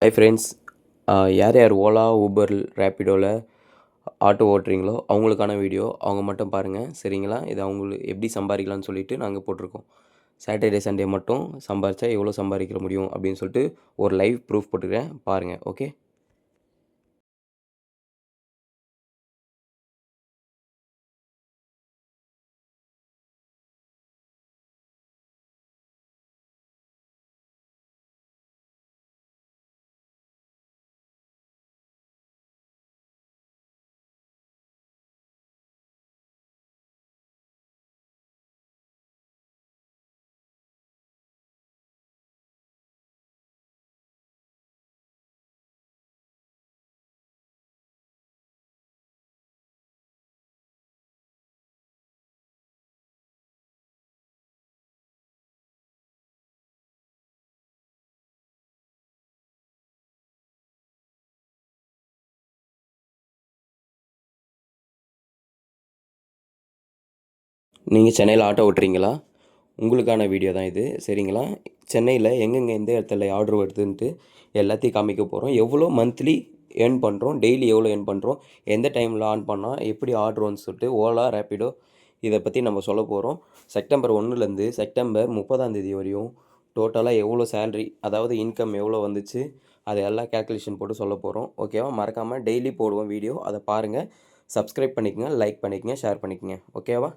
Hi friends, யார் யார் Ola, Uber, ரேப்பிடோவில் auto ஓட்டுறீங்களோ அவங்களுக்கான வீடியோ. அவங்க மட்டும் பாருங்கள் சரிங்களா. இது அவங்களுக்கு எப்படி சம்பாதிக்கலாம்னு சொல்லிட்டு நாங்கள் போட்டிருக்கோம். சாட்டர்டே சண்டே மட்டும் சம்பாரித்தா எவ்வளோ சம்பாதிக்க முடியும் அப்படின்னு சொல்லிட்டு ஒரு லைவ் ப்ரூஃப் போட்டுக்கிறேன் பாருங்கள். ஓகே, நீங்கள் சென்னையில் ஆட்டோ ஓட்டுறீங்களா? உங்களுக்கான வீடியோ தான் இது சரிங்களா. சென்னையில் எங்கெங்கே எந்த இடத்துல ஆர்டர் வருதுன்ட்டு எல்லாத்தையும் காமிக்க போகிறோம். எவ்வளோ மந்த்லி ஏர்ன் பண்ணுறோம், டெய்லி எவ்வளோ ஏர்ன் பண்ணுறோம், எந்த டைமில் ஆன் பண்ணால் எப்படி ஆர்டர் வந்து சொல்லிட்டு ஓலா, ரேப்பிடோ இதை பற்றி நம்ம சொல்ல போகிறோம். செப்டம்பர் 1லேருந்து செப்டம்பர் 30 வரையும் டோட்டலாக எவ்வளோ சேல்ரி, அதாவது இன்கம் எவ்வளோ வந்துச்சு, அதை எல்லாம் கேல்குலேஷன் போட்டு சொல்ல போகிறோம். ஓகேவா? மறக்காமல் டெய்லி போடுவோம் வீடியோ, அதை பாருங்கள். சப்ஸ்கிரைப் பண்ணிக்கங்க, லைக் பண்ணிக்கங்க, ஷேர் பண்ணிக்கங்க. ஓகேவா?